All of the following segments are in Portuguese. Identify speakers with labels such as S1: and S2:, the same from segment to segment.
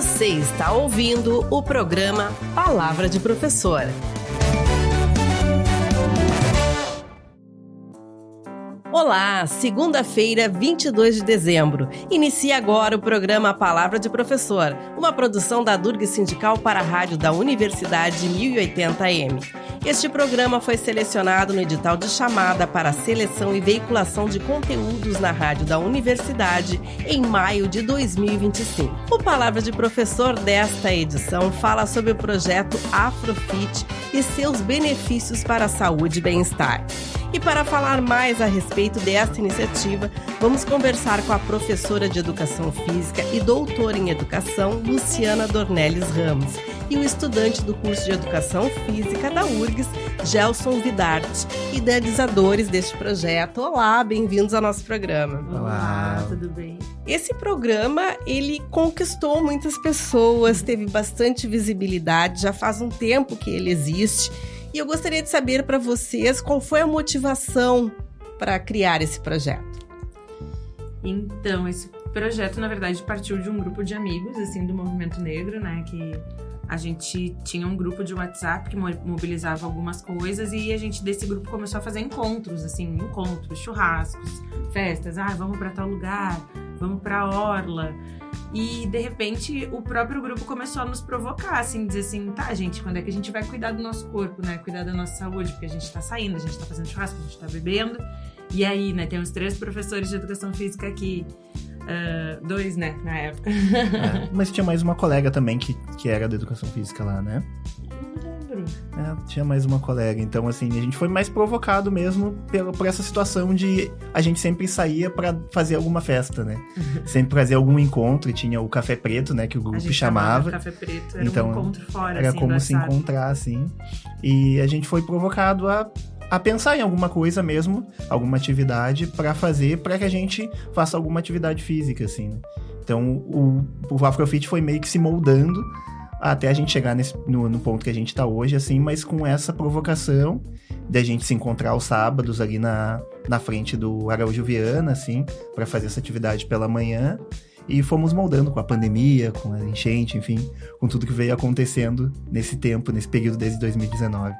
S1: Você está ouvindo o programa Palavra de Professor. Olá, segunda-feira, 22 de dezembro. Inicia agora o programa Palavra de Professor, uma produção da Durg Sindical para a rádio da Universidade 1080M. Este programa foi selecionado no edital de chamada para a seleção e veiculação de conteúdos na rádio da Universidade em maio de 2025. O Palavra de Professor desta edição fala sobre o projeto Afrofit e seus benefícios para a saúde e bem-estar. E para falar mais a respeito desta iniciativa, vamos conversar com a professora de Educação Física e doutora em Educação, Luciana Dornelles Ramos, e o estudante do curso de Educação Física da URGS, Gelson Vidarte, idealizadores deste projeto. Olá, bem-vindos ao nosso programa.
S2: Olá, tudo bem?
S1: Esse programa, ele conquistou muitas pessoas, teve bastante visibilidade, já faz um tempo que ele existe. E eu gostaria de saber para vocês qual foi a motivação para criar esse projeto.
S2: Então, esse projeto, na verdade, partiu de um grupo de amigos, assim, do movimento negro, né? Que a gente tinha um grupo de WhatsApp que mobilizava algumas coisas e a gente, desse grupo, começou a fazer encontros, churrascos, festas. Vamos para tal lugar, vamos para a orla. E, de repente, o próprio grupo começou a nos provocar, assim, dizer assim, tá, gente, quando é que a gente vai cuidar do nosso corpo, né? Cuidar da nossa saúde, porque a gente tá saindo, a gente tá fazendo churrasco, a gente tá bebendo. E aí, né, temos 3 professores de Educação Física aqui, 2, né, na época.
S3: Mas tinha mais uma colega também que era da Educação Física lá, né? Tinha mais uma colega, então assim, a gente foi mais provocado mesmo por essa situação de a gente sempre saía pra fazer alguma festa, né? Sempre fazer algum encontro, e tinha o Café Preto, né, que o grupo chamava.
S2: Café Preto, era
S3: então,
S2: um encontro fora,
S3: era
S2: assim,
S3: como se encontrar, assim, e a gente foi provocado a pensar em alguma coisa mesmo, alguma atividade pra fazer, pra que a gente faça alguma atividade física, assim, né? Então, o Afrofit foi meio que se moldando até a gente chegar no ponto que a gente tá hoje, assim, mas com essa provocação de a gente se encontrar aos sábados ali na frente do Araújo Viana, assim, para fazer essa atividade pela manhã, e fomos moldando com a pandemia, com a enchente, enfim, com tudo que veio acontecendo nesse período desde 2019.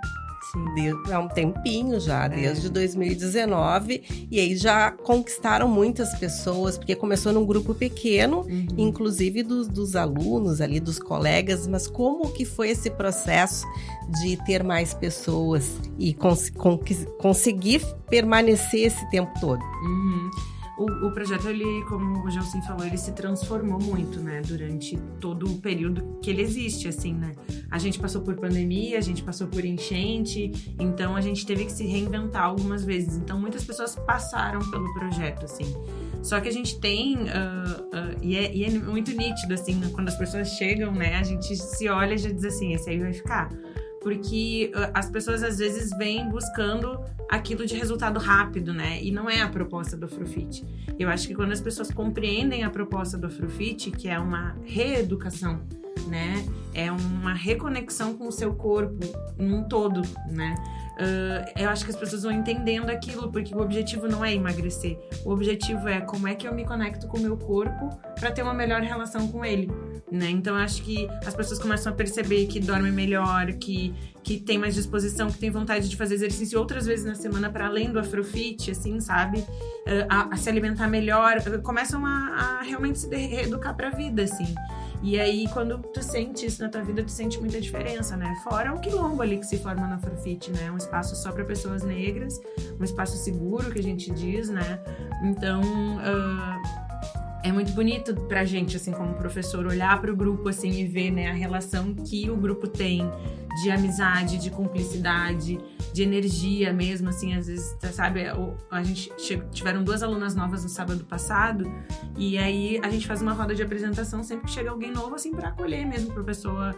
S1: Sim, há um tempinho já, desde 2019, e aí já conquistaram muitas pessoas, porque começou num grupo pequeno, inclusive dos alunos ali, dos colegas, mas como que foi esse processo de ter mais pessoas e conseguir permanecer esse tempo todo?
S2: O projeto, ele, como o Gelson falou, ele se transformou muito, né, durante todo o período que ele existe, assim, né. A gente passou por pandemia, a gente passou por enchente, então a gente teve que se reinventar algumas vezes. Então, muitas pessoas passaram pelo projeto, assim. Só que a gente tem, e é muito nítido, assim, né, quando as pessoas chegam, né, a gente se olha e já diz assim, esse aí vai ficar. Porque as pessoas, às vezes, vêm buscando aquilo de resultado rápido, né? E não é a proposta do Afrofit. Eu acho que quando as pessoas compreendem a proposta do Afrofit, que é uma reeducação, né? É uma reconexão com o seu corpo num todo, né? Eu acho que as pessoas vão entendendo aquilo, porque o objetivo não é emagrecer. O objetivo é como é que eu me conecto com o meu corpo para ter uma melhor relação com ele, né? Então, eu acho que as pessoas começam a perceber que dormem melhor, que tem mais disposição, que tem vontade de fazer exercício outras vezes na semana para além do Afrofit, assim, sabe? A se alimentar melhor, começam a realmente se reeducar para a vida, assim. E aí, quando tu sente isso na tua vida, tu sente muita diferença, né? Fora o quilombo ali que se forma na Afrofit, né? Um espaço só para pessoas negras, um espaço seguro, que a gente diz, né? Então, é muito bonito pra gente, assim, como professor, olhar pro grupo, assim, e ver, né, a relação que o grupo tem de amizade, de cumplicidade, de energia mesmo, assim, às vezes, sabe, a gente tiveram 2 alunas novas no sábado passado, e aí a gente faz uma roda de apresentação sempre que chega alguém novo, assim, pra acolher mesmo, pra pessoa,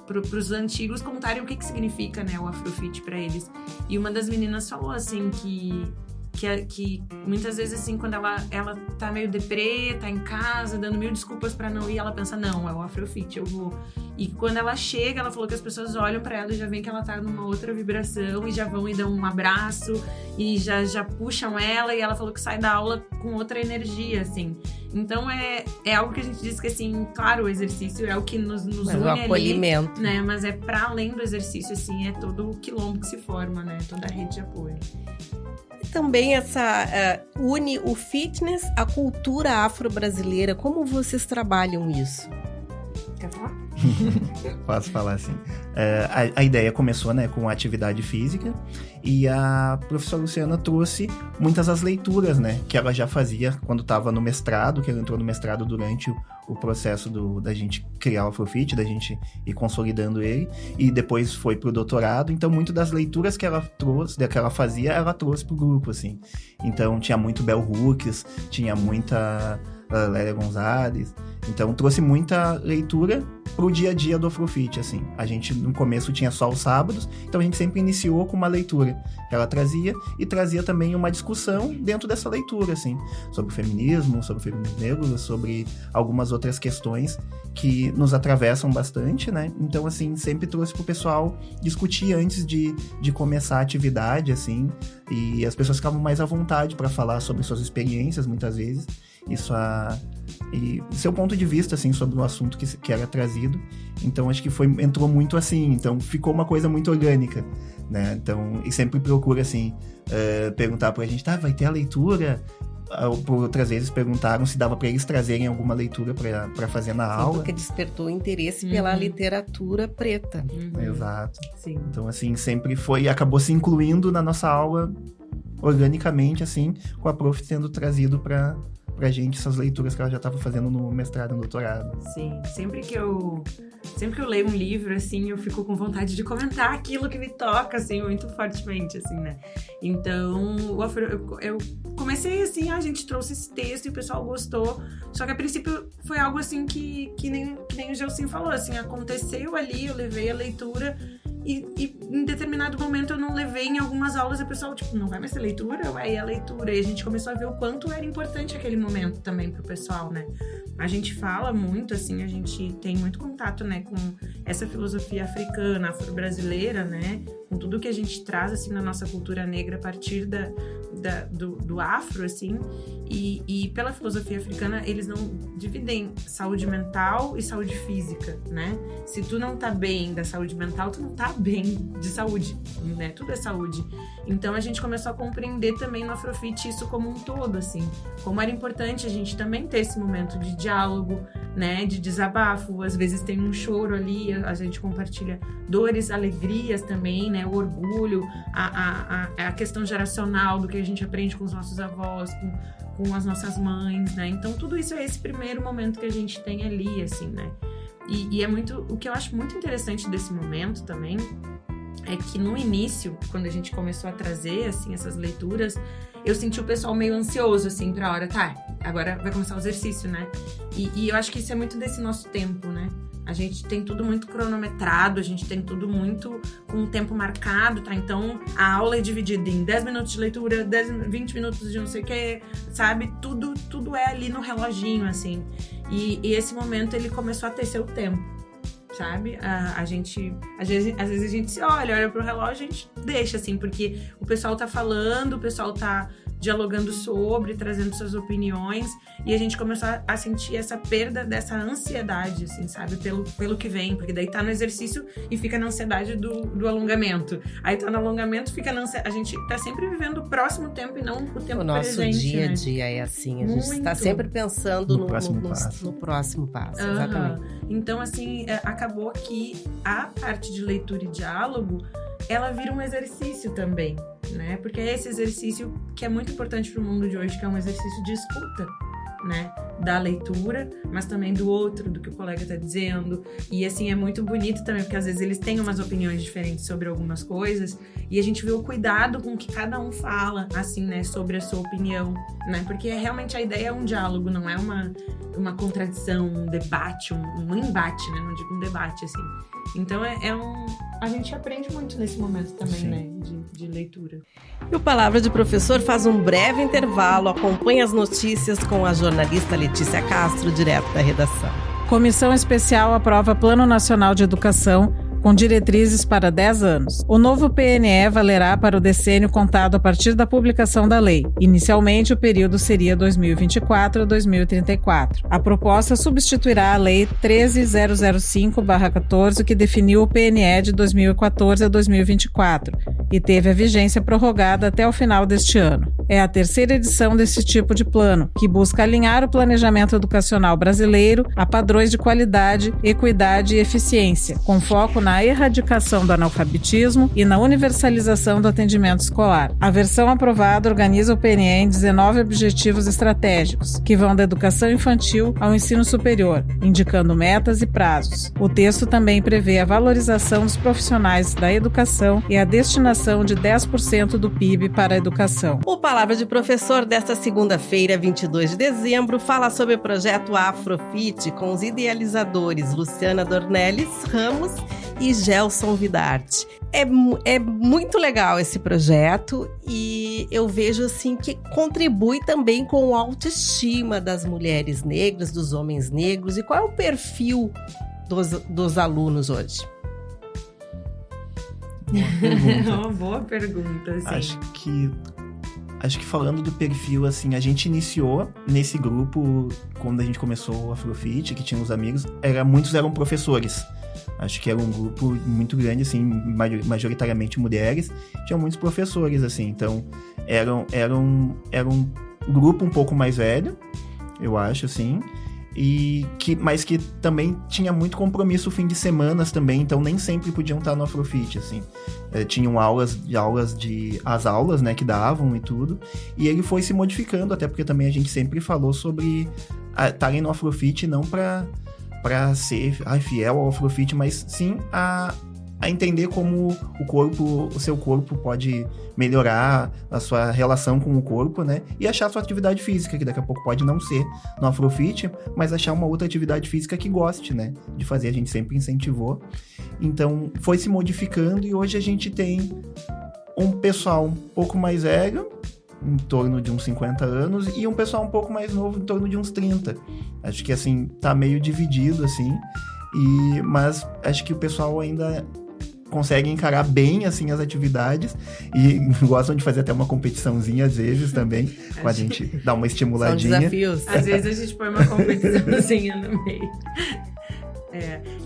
S2: pros antigos contarem o que significa, né, o Afrofit pra eles. E uma das meninas falou, assim, que muitas vezes, assim, quando ela tá meio deprê, tá em casa, dando mil desculpas pra não ir, ela pensa, não, é o Afrofit, eu vou. E quando ela chega, ela falou que as pessoas olham pra ela e já veem que ela tá numa outra vibração e já vão e dão um abraço e já puxam ela, e ela falou que sai da aula com outra energia, assim. Então, é algo que a gente diz que, assim, claro, o exercício é o que nos une
S1: o acolhimento.
S2: ali, né? Mas é para além do exercício, assim, é todo o quilombo que se forma, né? Toda a rede de apoio.
S1: Também une o fitness à cultura afro-brasileira. Como vocês trabalham isso?
S2: Quer falar?
S3: Posso falar assim. A ideia começou, né, com a atividade física, e a professora Luciana trouxe muitas das leituras, né, que ela já fazia quando estava no mestrado, que ela entrou no mestrado durante o processo da gente criar o Afrofit, da gente ir consolidando ele, e depois foi pro doutorado. Então, muito das leituras que ela trouxe, que ela fazia, ela trouxe pro grupo, assim. Então, tinha muito Bell Hooks, tinha muita Lélia Gonzalez. Então, trouxe muita leitura pro dia a dia do Afrofit, assim. A gente, no começo, tinha só os sábados, então a gente sempre iniciou com uma leitura que ela trazia, e trazia também uma discussão dentro dessa leitura, assim, sobre o feminismo negro, sobre algumas outras questões que nos atravessam bastante, né? Então, assim, sempre trouxe pro pessoal discutir antes de começar a atividade, assim, e as pessoas ficavam mais à vontade para falar sobre suas experiências, muitas vezes. E seu ponto de vista, assim, sobre o assunto que era trazido. Então, acho que entrou muito assim. Então, ficou uma coisa muito orgânica, né? Então, e sempre procura, assim, perguntar pra gente, vai ter a leitura? Por outras vezes perguntaram se dava para eles trazerem alguma leitura para fazer na aula.
S1: Porque despertou interesse pela literatura preta.
S3: Exato.
S2: Sim.
S3: Então, assim, sempre acabou se incluindo na nossa aula organicamente, assim, com a prof sendo trazido pra gente essas leituras que ela já estava fazendo no mestrado e no doutorado.
S2: Sim, sempre que eu leio um livro, assim, eu fico com vontade de comentar aquilo que me toca, assim, muito fortemente, assim, né? Então, eu comecei assim, a gente trouxe esse texto e o pessoal gostou, só que a princípio foi algo assim que nem o Gelsin falou, assim, aconteceu ali, eu levei a leitura e em determinado momento eu não levei em algumas aulas e o pessoal, tipo, não vai mais ter leitura? Ué, e a leitura? E a gente começou a ver o quanto era importante aquele momento também pro pessoal, né? A gente fala muito, assim, a gente tem muito contato, né, com essa filosofia africana, afro-brasileira, né, com tudo que a gente traz, assim, na nossa cultura negra a partir do afro, assim, e pela filosofia africana, eles não dividem saúde mental e saúde física, né? Se tu não tá bem da saúde mental, tu não tá bem de saúde, né? Tudo é saúde. Então, a gente começou a compreender também no Afrofit isso como um todo, assim, como era importante a gente também ter esse momento de diálogo, né, de desabafo, às vezes tem um choro ali, a gente compartilha dores, alegrias também, né, o orgulho, a questão geracional do que a gente aprende com os nossos avós, com as nossas mães, né, então tudo isso é esse primeiro momento que a gente tem ali, assim, né, e é muito, o que eu acho muito interessante desse momento também, é que no início, quando a gente começou a trazer, assim, essas leituras, eu senti o pessoal meio ansioso, assim, pra hora, agora vai começar o exercício, né? E eu acho que isso é muito desse nosso tempo, né? A gente tem tudo muito cronometrado, a gente tem tudo muito com um tempo marcado, tá? Então, a aula é dividida em 10 minutos de leitura, 20 minutos de não sei o que, sabe? Tudo é ali no reloginho, assim. E esse momento, ele começou a ter seu tempo, sabe? A gente, às vezes a gente se olha pro relógio, a gente deixa, assim, porque o pessoal tá falando, o pessoal tá dialogando sobre, trazendo suas opiniões, e a gente começou a sentir essa perda dessa ansiedade, assim, sabe? Pelo que vem, porque daí tá no exercício e fica na ansiedade do alongamento. Aí tá no alongamento, fica na ansiedade. A gente tá sempre vivendo o próximo tempo e não o tempo presente.
S1: O nosso dia a dia é assim, a gente está sempre pensando no próximo passo. Exatamente.
S2: Então, assim, acabou que a parte de leitura e diálogo, ela vira um exercício também, né? Porque é esse exercício que é muito importante para o mundo de hoje, que é um exercício de escuta, né? Da leitura, mas também do outro, do que o colega tá dizendo. E, assim, é muito bonito também, porque às vezes eles têm umas opiniões diferentes sobre algumas coisas, e a gente vê o cuidado com que cada um fala, assim, né? Sobre a sua opinião, né? Porque realmente a ideia é um diálogo, não é uma contradição, um debate, um embate, né? Não digo um debate, assim. Então, a gente aprende muito nesse momento também, sim, né, de leitura.
S1: E o Palavra de Professor faz um breve intervalo, acompanha as notícias com a jornalista Letícia Castro, direto da redação.
S4: Comissão Especial aprova Plano Nacional de Educação com diretrizes para 10 anos. O novo PNE valerá para o decênio contado a partir da publicação da lei. Inicialmente, o período seria 2024 a 2034. A proposta substituirá a Lei 13.005/14, que definiu o PNE de 2014 a 2024 e teve a vigência prorrogada até o final deste ano. É a terceira edição desse tipo de plano, que busca alinhar o planejamento educacional brasileiro a padrões de qualidade, equidade e eficiência, com foco na erradicação do analfabetismo e na universalização do atendimento escolar. A versão aprovada organiza o PNE em 19 objetivos estratégicos, que vão da educação infantil ao ensino superior, indicando metas e prazos. O texto também prevê a valorização dos profissionais da educação e a destinação de 10% do PIB para a educação.
S1: O Palavra de Professor desta segunda-feira, 22 de dezembro, fala sobre o projeto Afrofit com os idealizadores Luciana Dornelles Ramos e Gelson Vidarte. É muito legal esse projeto e eu vejo assim que contribui também com a autoestima das mulheres negras, dos homens negros. E qual é o perfil dos alunos hoje?
S2: Uma boa pergunta, sim.
S3: Acho que falando do perfil, assim, a gente iniciou nesse grupo, quando a gente começou o Afrofit, que tinha uns amigos, muitos eram professores. Acho que era um grupo muito grande, assim, majoritariamente mulheres, tinham muitos professores, assim, então era um grupo um pouco mais velho, eu acho, assim, mas que também tinha muito compromisso fim de semanas também, então nem sempre podiam estar no Afrofit, assim. Tinham as aulas, né, que davam e tudo, e ele foi se modificando, até porque também a gente sempre falou sobre estarem no Afrofit não para ser fiel ao Afrofit, mas sim a entender como o seu corpo pode melhorar a sua relação com o corpo, né? E achar a sua atividade física, que daqui a pouco pode não ser no Afrofit, mas achar uma outra atividade física que goste, né? De fazer, a gente sempre incentivou. Então, foi se modificando e hoje a gente tem um pessoal um pouco mais velho, em torno de uns 50 anos, e um pessoal um pouco mais novo, em torno de uns 30. Acho que, assim, tá meio dividido, assim, mas acho que o pessoal ainda consegue encarar bem, assim, as atividades e gostam de fazer até uma competiçãozinha, às vezes, também, pra gente dar uma estimuladinha.
S1: São desafios.
S2: Às vezes a gente põe uma competiçãozinha no meio.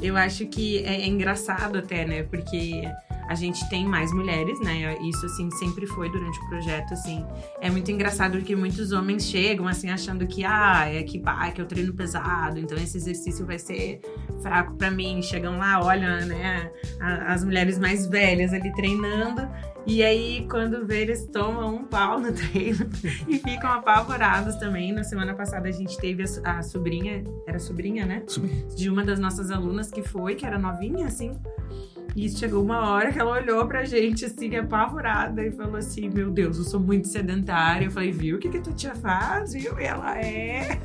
S2: Eu acho que é engraçado até, né, porque a gente tem mais mulheres, né, isso, assim, sempre foi durante o projeto, assim, é muito engraçado porque muitos homens chegam, assim, achando que, que eu treino pesado, então esse exercício vai ser fraco pra mim, chegam lá, olham, né, as mulheres mais velhas ali treinando, e aí, quando vê, eles tomam um pau no treino e ficam apavorados também. Na semana passada, a gente teve a sobrinha, era sobrinha, né?
S3: Sobrinha.
S2: De uma das nossas alunas que era novinha, assim. E chegou uma hora que ela olhou pra gente, assim, apavorada, e falou assim, meu Deus, eu sou muito sedentária. Eu falei, viu o que tua tia faz, viu? E ela é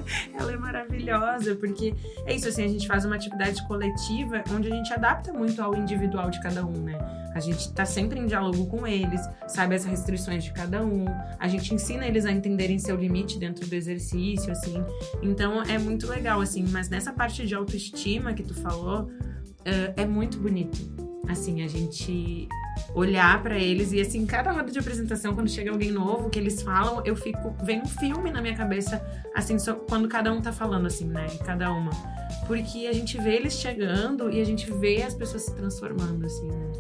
S2: maravilhosa, porque é isso, assim, a gente faz uma atividade coletiva onde a gente adapta muito ao individual de cada um, né? A gente tá sempre em diálogo com eles, sabe as restrições de cada um, a gente ensina eles a entenderem seu limite dentro do exercício, assim. Então, é muito legal, assim, mas nessa parte de autoestima que tu falou, é muito bonito. Assim, a gente olhar pra eles e, assim, cada roda de apresentação, quando chega alguém novo, que eles falam, vem um filme na minha cabeça, assim, só quando cada um tá falando, assim, né, cada uma. Porque a gente vê eles chegando e a gente vê as pessoas se transformando, assim, né.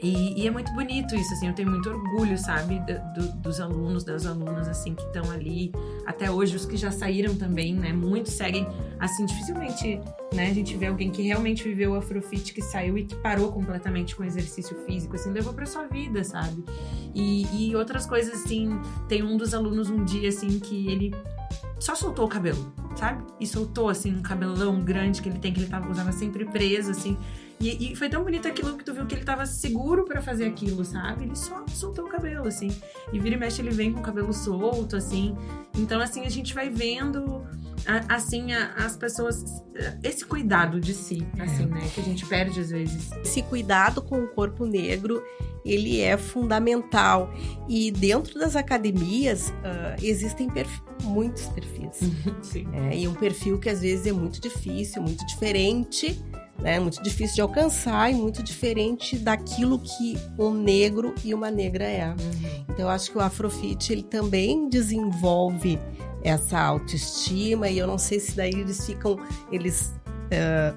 S2: E é muito bonito isso, assim, eu tenho muito orgulho, sabe, dos alunos, das alunas, assim, que estão ali, até hoje, os que já saíram também, né, muitos seguem, assim, dificilmente, né, a gente vê alguém que realmente viveu o Afrofit, que saiu e que parou completamente com o exercício físico, assim, levou pra sua vida, sabe, e outras coisas, assim, tem um dos alunos um dia, assim, que ele só soltou o cabelo, sabe, e soltou, assim, um cabelão grande que ele tem, que ele usava sempre preso, assim. E foi tão bonito aquilo que tu viu que ele tava seguro pra fazer aquilo, sabe? Ele só soltou o cabelo, assim. E vira e mexe, ele vem com o cabelo solto, assim. Então, assim, a gente vai vendo, assim, as pessoas... Esse cuidado de si, assim, né? Que a gente perde às vezes.
S1: Esse cuidado com o corpo negro, ele é fundamental. E dentro das academias, existem muitos perfis.
S2: Sim.
S1: E um perfil que às vezes é muito difícil, muito diferente né? Muito difícil de alcançar e muito diferente daquilo que um negro e uma negra é. Então, eu acho que o Afrofit, ele também desenvolve essa autoestima, e eu não sei se daí eles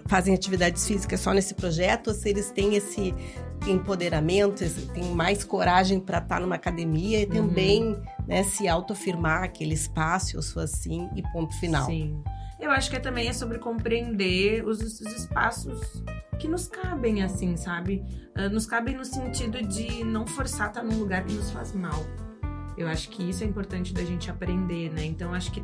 S1: fazem atividades físicas só nesse projeto, ou se eles têm esse empoderamento, têm mais coragem para estar numa academia e também, né, se autoafirmar aquele espaço, eu sou assim e ponto final.
S2: Sim. Eu acho que também é sobre compreender os espaços que nos cabem, assim, sabe? Nos cabem no sentido de não forçar estar num lugar que nos faz mal. Eu acho que isso é importante da gente aprender, né? Então, acho que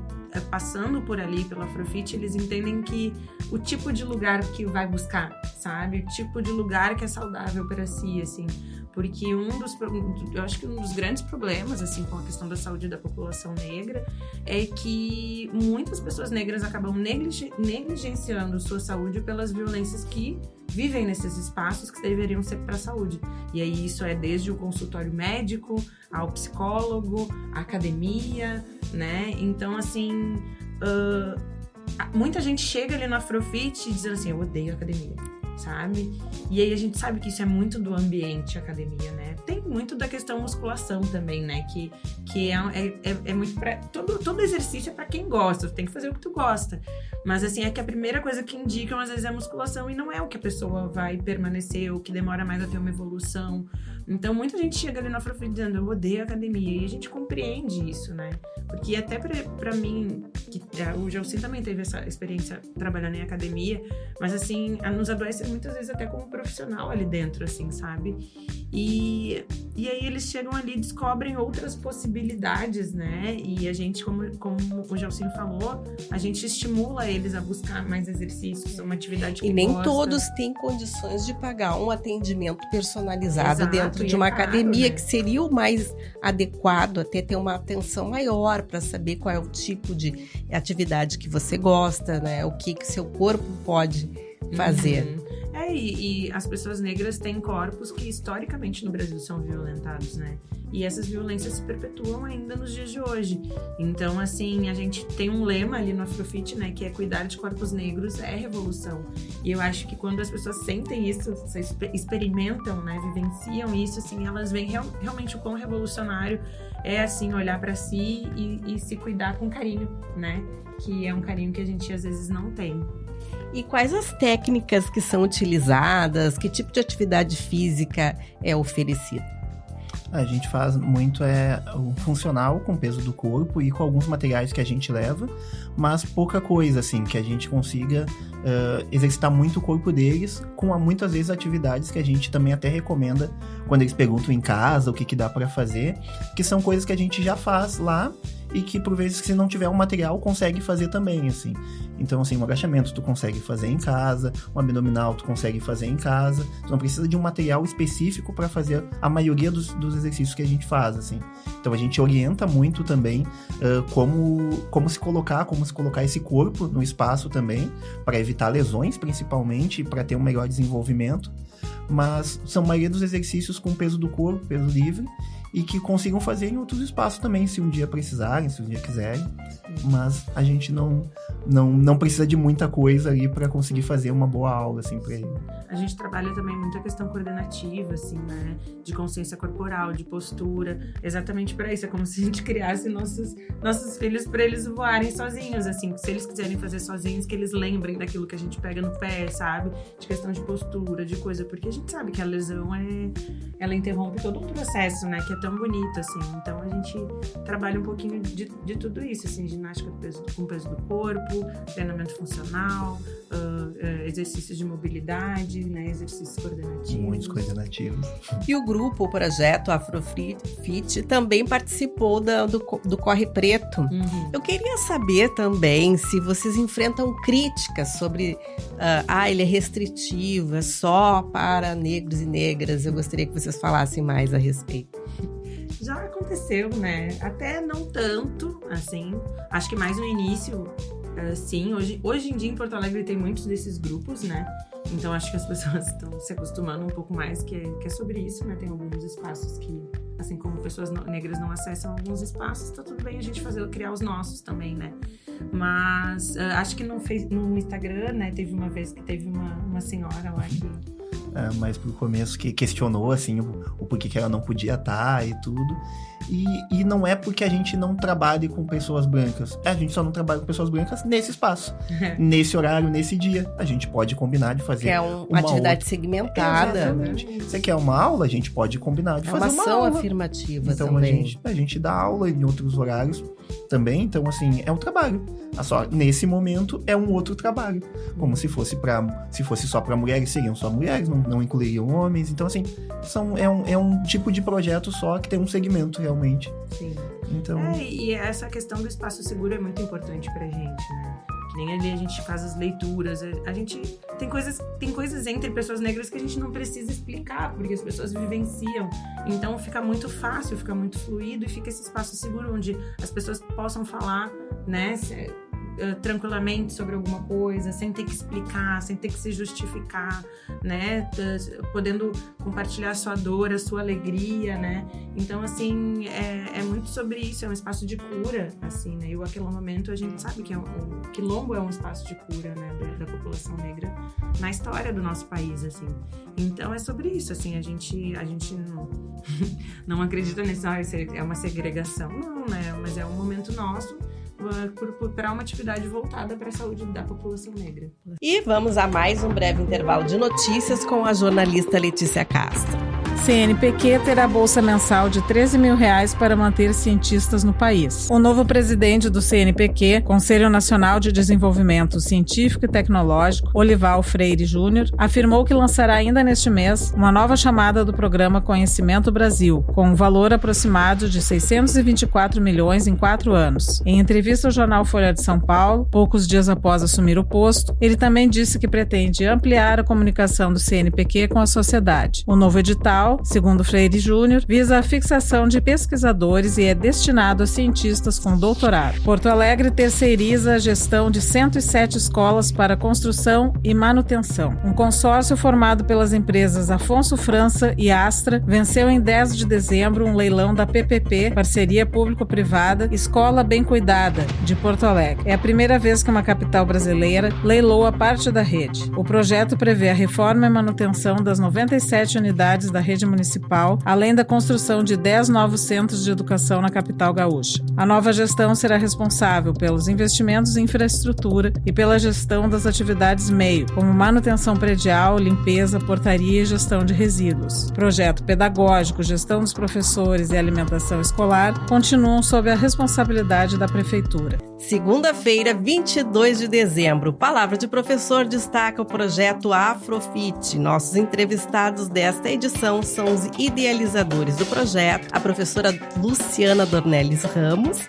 S2: passando por ali, pelo Afrofit, eles entendem que o tipo de lugar que vai buscar, sabe? O tipo de lugar que é saudável para si, assim. Porque eu acho que um dos grandes problemas, assim, com a questão da saúde da população negra é que muitas pessoas negras acabam negligenciando sua saúde pelas violências que vivem nesses espaços que deveriam ser para a saúde. E aí isso é desde o consultório médico, ao psicólogo, à academia, né? Então, assim, muita gente chega ali no Afrofit dizendo assim, eu odeio a academia, sabe? E aí a gente sabe que isso é muito do ambiente academia, né? Tem muito da questão musculação também, né? Que é muito pra... Todo exercício é pra quem gosta, tu tem que fazer o que tu gosta. Mas assim, é que a primeira coisa que indicam às vezes é a musculação e não é o que a pessoa vai permanecer ou que demora mais a ter uma evolução. Então muita gente chega ali no Afrofit dizendo, eu odeio a academia, e a gente compreende isso, né? Porque até pra mim, o Gelsin também teve essa experiência trabalhando em academia, mas assim, nos adoece muitas vezes até como profissional ali dentro, assim, sabe? E aí eles chegam ali e descobrem outras possibilidades, né? E a gente, como o Gelsin falou, a gente estimula eles a buscar mais exercícios, uma atividade que
S1: E nem
S2: gosta.
S1: todos têm condições de pagar um atendimento personalizado.
S2: Exato,
S1: dentro de
S2: e
S1: uma
S2: caro,
S1: academia,
S2: né?
S1: que seria o mais adequado, até ter uma atenção maior para saber qual é o tipo de atividade que você gosta, né? O que seu corpo pode fazer.
S2: E as pessoas negras têm corpos que historicamente no Brasil são violentados, né? E essas violências se perpetuam ainda nos dias de hoje. Então, assim, a gente tem um lema ali no Afrofit, né? Que é cuidar de corpos negros é revolução. E eu acho que quando as pessoas sentem isso, experimentam, né? Vivenciam isso, assim, elas veem realmente o quão revolucionário é, assim, olhar pra si e se cuidar com carinho, né? Que é um carinho que a gente às vezes não tem.
S1: E quais as técnicas que são utilizadas? Que tipo de atividade física é oferecida?
S3: A gente faz muito o funcional com o peso do corpo e com alguns materiais que a gente leva, mas pouca coisa, assim, que a gente consiga exercitar muito o corpo deles com muitas vezes atividades que a gente também até recomenda quando eles perguntam em casa o que dá para fazer, que são coisas que a gente já faz lá e que, por vezes, se não tiver um material, consegue fazer também, assim. Então, assim, um agachamento tu consegue fazer em casa, um abdominal tu consegue fazer em casa. Tu não precisa de um material específico para fazer a maioria dos exercícios que a gente faz, assim. Então, a gente orienta muito também como se colocar esse corpo no espaço também, para evitar lesões, principalmente, e para ter um melhor desenvolvimento. Mas são a maioria dos exercícios com peso do corpo, peso livre, e que consigam fazer em outros espaços também, se um dia precisarem, se um dia quiserem. Mas a gente não precisa de muita coisa ali para conseguir fazer uma boa aula, assim, para ele.
S2: A gente trabalha também muito a questão coordenativa, assim, né? De consciência corporal, de postura, exatamente para isso. É como se a gente criasse nossos filhos para eles voarem sozinhos, assim. Se eles quiserem fazer sozinhos, que eles lembrem daquilo que a gente pega no pé, sabe? De questão de postura, de coisa. Porque a gente sabe que a lesão, ela interrompe todo um processo, né? Que é tão bonito, assim. Então, a gente trabalha um pouquinho de tudo isso, assim. Ginástica com peso do corpo, treinamento funcional, exercícios de mobilidade, né? Exercícios coordenativos.
S3: Muitos coordenativos.
S1: E o grupo, o projeto Afrofit, também participou do Corre Preto. Eu queria saber também se vocês enfrentam críticas sobre ele é restritivo, é só para negros e negras. Eu gostaria que vocês falassem mais a respeito.
S2: Já aconteceu, né? Até não tanto, assim. Acho que mais no início, sim. Hoje em dia em Porto Alegre tem muitos desses grupos, né? Então acho que as pessoas estão se acostumando um pouco mais, que é sobre isso, né? Tem alguns espaços que Assim como pessoas negras não acessam alguns espaços, tá tudo bem a gente criar os nossos também, né? Mas acho que no Instagram, né, teve uma vez que teve uma senhora lá que...
S3: Mas pro começo que questionou, assim, o porquê que ela não podia estar e tudo. E não é porque a gente não trabalhe com pessoas brancas. A gente só não trabalha com pessoas brancas nesse espaço. Nesse horário, nesse dia. A gente pode combinar de fazer
S1: uma atividade segmentada.
S3: Exatamente. Você quer uma aula? A gente pode combinar de fazer uma aula.
S1: Uma ação afirmativa
S3: então,
S1: também.
S3: A gente dá aula em outros horários também. Então, assim, é um trabalho. Só nesse momento é um outro trabalho. Como se fosse só para mulheres, seriam só mulheres, não incluiriam homens. Então, assim, é um tipo de projeto só que tem um segmento realmente.
S2: Sim.
S3: Então...
S2: e essa questão do espaço seguro é muito importante pra gente, né? Que nem ali a gente faz as leituras, a gente tem coisas entre pessoas negras que a gente não precisa explicar, porque as pessoas vivenciam. Então fica muito fácil, fica muito fluido e fica esse espaço seguro onde as pessoas possam falar, né, tranquilamente sobre alguma coisa, sem ter que explicar, sem ter que se justificar, né, podendo compartilhar a sua dor, a sua alegria, né. Então, assim, é muito sobre isso, é um espaço de cura, assim, né, e o Aquilombamento a gente sabe que o Quilombo é um espaço de cura, né, da população negra na história do nosso país, assim. Então, é sobre isso, assim, a gente não acredita nisso, é uma segregação, não, né, mas é um momento nosso para uma atividade voltada para a saúde da população negra.
S1: E vamos a mais um breve intervalo de notícias com a jornalista Letícia Castro.
S4: CNPq terá bolsa mensal de R$13 mil para manter cientistas no país. O novo presidente do CNPq, Conselho Nacional de Desenvolvimento Científico e Tecnológico, Olival Freire Júnior, afirmou que lançará ainda neste mês uma nova chamada do programa Conhecimento Brasil, com um valor aproximado de 624 milhões em 4 anos. Em entrevista ao jornal Folha de São Paulo, poucos dias após assumir o posto, ele também disse que pretende ampliar a comunicação do CNPq com a sociedade. O novo edital, segundo Freire Júnior, visa a fixação de pesquisadores e é destinado a cientistas com doutorado. Porto Alegre terceiriza a gestão de 107 escolas para construção e manutenção. Um consórcio formado pelas empresas Afonso França e Astra venceu em 10 de dezembro um leilão da PPP, Parceria Público-Privada, Escola Bem Cuidada, de Porto Alegre. É a primeira vez que uma capital brasileira leiloa parte da rede. O projeto prevê a reforma e manutenção das 97 unidades da rede municipal, além da construção de 10 novos centros de educação na capital gaúcha. A nova gestão será responsável pelos investimentos em infraestrutura e pela gestão das atividades meio, como manutenção predial, limpeza, portaria e gestão de resíduos. Projeto pedagógico, gestão dos professores e alimentação escolar continuam sob a responsabilidade da Prefeitura.
S1: Segunda-feira, 22 de dezembro, Palavra de Professor destaca o projeto Afrofit. Nossos entrevistados desta edição são os idealizadores do projeto, a professora Luciana Dornelles Ramos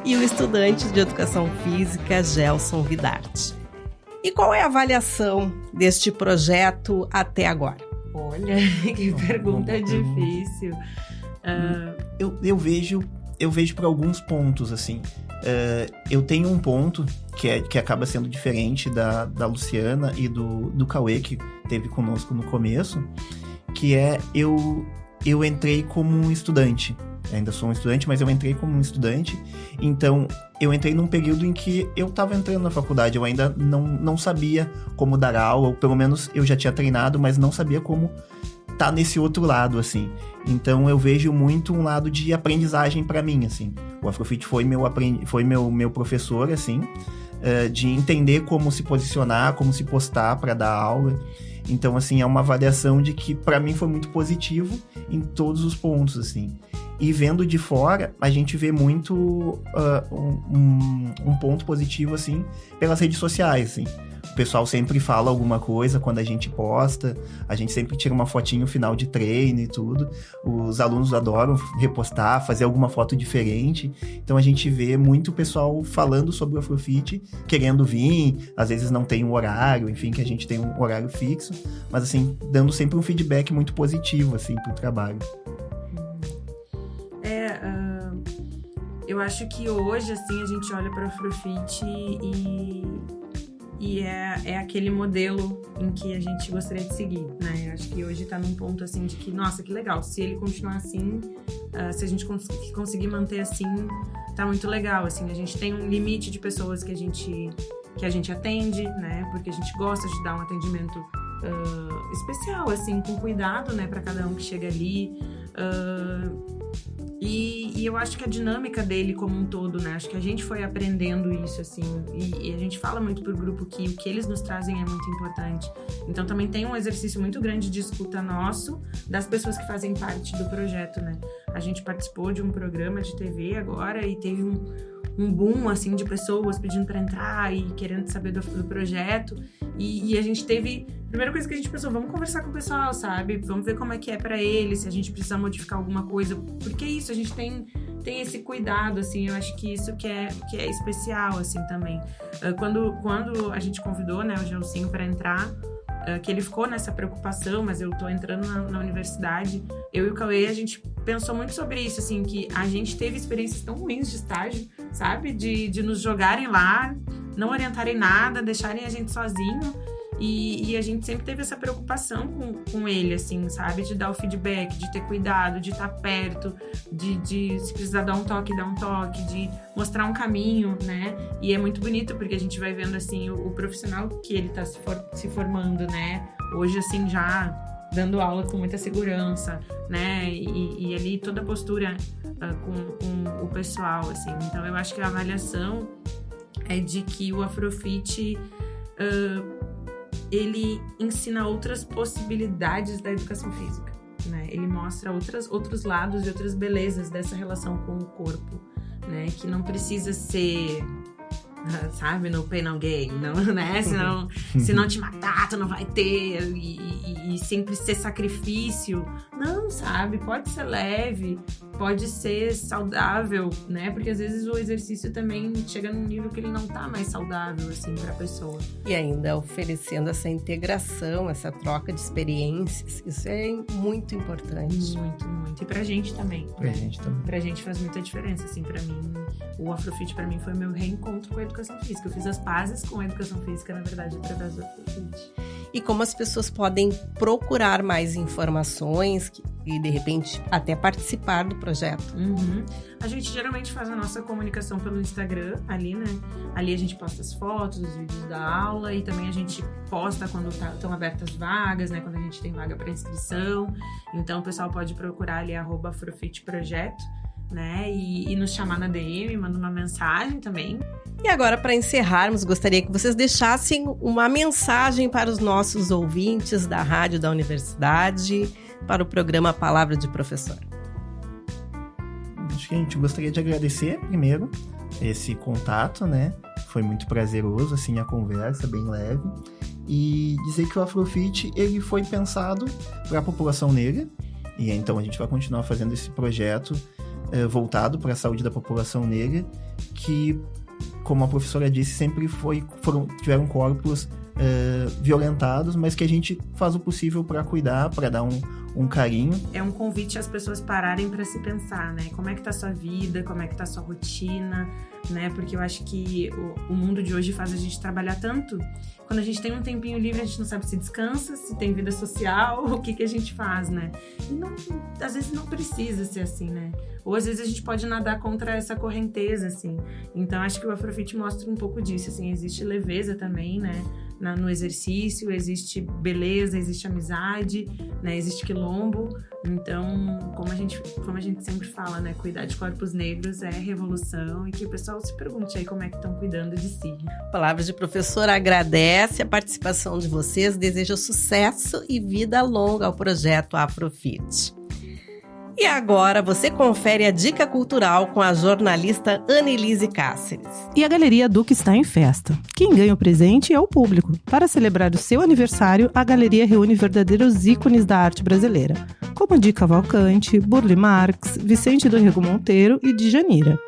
S1: e o estudante de Educação Física, Gelson Vidarte. E qual é a avaliação deste projeto até agora?
S2: Olha, que pergunta difícil.
S3: Eu vejo por alguns pontos, assim. Eu tenho um ponto que acaba sendo diferente da Luciana e do Cauê, que teve conosco no começo, que é eu entrei como um estudante. Ainda sou um estudante, mas eu entrei como um estudante. Então, eu entrei num período em que eu estava entrando na faculdade. Eu ainda não sabia como dar aula, ou pelo menos eu já tinha treinado, mas não sabia como tá nesse outro lado, assim. Então, eu vejo muito um lado de aprendizagem para mim, assim. O Afrofit foi meu professor, assim, de entender como se posicionar, como se postar para dar aula. Então, assim, é uma avaliação de que para mim foi muito positivo em todos os pontos, assim. E vendo de fora, a gente vê muito um ponto positivo, assim, pelas redes sociais, assim. O pessoal sempre fala alguma coisa quando a gente posta, a gente sempre tira uma fotinho final de treino e tudo. Os alunos adoram repostar, fazer alguma foto diferente. Então a gente vê muito pessoal falando sobre o Afrofit, querendo vir, às vezes não tem um horário, enfim, que a gente tem um horário fixo, mas assim, dando sempre um feedback muito positivo, assim, pro trabalho.
S2: Eu acho que hoje, assim, a gente olha para o Afrofit e é aquele modelo em que a gente gostaria de seguir, né? Eu acho que hoje tá num ponto, assim, de que, nossa, que legal, se ele continuar assim, se a gente conseguir manter assim, tá muito legal, assim. A gente tem um limite de pessoas que a gente atende, né? Porque a gente gosta de dar um atendimento especial, assim, com cuidado, né? Para cada um que chega ali. E eu acho que a dinâmica dele como um todo, né? Acho que a gente foi aprendendo isso, assim. E a gente fala muito pro grupo que o que eles nos trazem é muito importante. Então também tem um exercício muito grande de escuta nosso das pessoas que fazem parte do projeto, né? A gente participou de um programa de TV agora e teve um boom, assim, de pessoas pedindo para entrar e querendo saber do projeto. E a gente teve... A primeira coisa que a gente pensou, vamos conversar com o pessoal, sabe? Vamos ver como é que é para eles, se a gente precisa modificar alguma coisa. Porque é isso, a gente tem esse cuidado, assim. Eu acho que isso que é especial, assim, também. Quando a gente convidou, né, o Gelsinho para entrar, que ele ficou nessa preocupação, mas eu tô entrando na universidade, eu e o Cauê, a gente pensou muito sobre isso, assim, que a gente teve experiências tão ruins de estágio, sabe? De nos jogarem lá, não orientarem nada, deixarem a gente sozinho. E a gente sempre teve essa preocupação com ele, assim, sabe? De dar o feedback, de ter cuidado, de estar perto, de se precisar dar um toque, de mostrar um caminho, né? E é muito bonito, porque a gente vai vendo, assim, o profissional que ele tá se formando, né? Hoje, assim, já dando aula com muita segurança, né? E ali toda a postura com o pessoal, assim. Então, eu acho que a avaliação é de que o Afrofit... ele ensina outras possibilidades da educação física, né? Ele mostra outros lados e outras belezas dessa relação com o corpo, né? Que não precisa ser, sabe, no pain no gain, não, né? Se não te matar, tu não vai ter, e sempre ser sacrifício. Não, sabe? Pode ser leve, pode ser saudável, né? Porque às vezes o exercício também chega num nível que ele não tá mais saudável, assim, pra pessoa.
S1: E ainda oferecendo essa integração, essa troca de experiências, isso é muito importante.
S2: Muito, muito. E pra gente também. Pra gente faz muita diferença, assim, pra mim. O Afrofit, pra mim, foi meu reencontro com a educação física. Eu fiz as pazes com a educação física, na verdade, através do Afrofit.
S1: E como as pessoas podem procurar mais informações e, de repente, até participar do projeto?
S2: A gente geralmente faz a nossa comunicação pelo Instagram, ali, né? Ali a gente posta as fotos, os vídeos da aula, e também a gente posta quando estão abertas vagas, né? Quando a gente tem vaga para inscrição. Então, o pessoal pode procurar ali, @afrofitprojeto, né? E nos chamar na DM, manda uma mensagem também.
S1: E agora, para encerrarmos, gostaria que vocês deixassem uma mensagem para os nossos ouvintes da Rádio da Universidade, para o programa Palavra de Professor.
S3: Acho que a gente gostaria de agradecer, primeiro, esse contato, né? Foi muito prazeroso, assim, a conversa, bem leve. E dizer que o Afrofit, ele foi pensado para a população negra. E então a gente vai continuar fazendo esse projeto voltado para a saúde da população negra, que, como a professora disse, sempre tiveram corpos violentados, mas que a gente faz o possível para cuidar, para dar um carinho.
S2: É um convite às pessoas pararem para se pensar, né? Como é que tá a sua vida, como é que tá a sua rotina, né? Porque eu acho que o mundo de hoje faz a gente trabalhar tanto. Quando a gente tem um tempinho livre, a gente não sabe se descansa, se tem vida social, o que a gente faz, né? E não, às vezes não precisa ser assim, né? Ou às vezes a gente pode nadar contra essa correnteza, assim. Então, acho que o Afrofit mostra um pouco disso, assim. Existe leveza também, né? No exercício, existe beleza, existe amizade, né? Existe quilombo. Então, como a gente sempre fala, né? Cuidar de corpos negros é revolução, e que o pessoal se pergunte aí como é que estão cuidando de si.
S1: Palavras de Professor agradece a participação de vocês, deseja sucesso e vida longa ao projeto Afrofit. E agora você confere a dica cultural com a jornalista Annelise Cáceres.
S5: E a Galeria Duque está em festa. Quem ganha o presente é o público. Para celebrar o seu aniversário, a galeria reúne verdadeiros ícones da arte brasileira, como Di Cavalcante, Burle Marx, Vicente do Rego Monteiro e Djanira.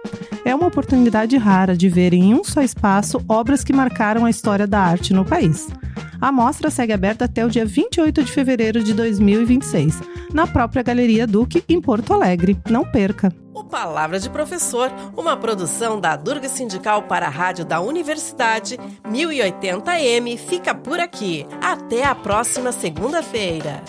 S5: É uma oportunidade rara de ver em um só espaço obras que marcaram a história da arte no país. A mostra segue aberta até o dia 28 de fevereiro de 2026, na própria Galeria Duque, em Porto Alegre. Não perca!
S1: O Palavra de Professor, uma produção da Durga Sindical para a Rádio da Universidade 1080M, fica por aqui. Até a próxima segunda-feira!